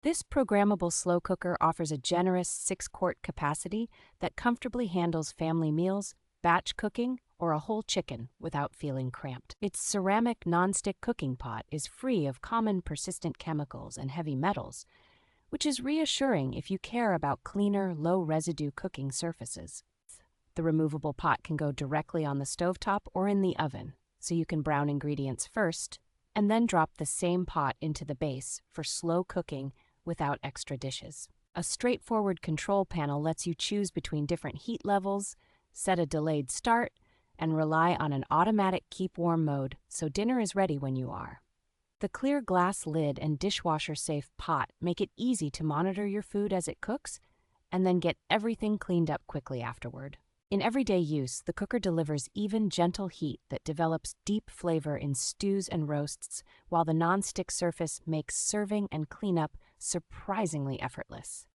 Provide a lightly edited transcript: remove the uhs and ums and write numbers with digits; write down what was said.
This programmable slow cooker offers a generous 6-quart capacity that comfortably handles family meals, batch cooking, or a whole chicken without feeling cramped. Its ceramic nonstick cooking pot is free of common persistent chemicals and heavy metals, which is reassuring if you care about cleaner, low-residue cooking surfaces. The removable pot can go directly on the stovetop or in the oven, so you can brown ingredients first and then drop the same pot into the base for slow cooking without extra dishes. A straightforward control panel lets you choose between different heat levels, set a delayed start, and rely on an automatic keep warm mode so dinner is ready when you are. The clear glass lid and dishwasher-safe pot make it easy to monitor your food as it cooks and then get everything cleaned up quickly afterward. In everyday use, the cooker delivers even, gentle heat that develops deep flavor in stews and roasts, while the non-stick surface makes serving and cleanup surprisingly effortless.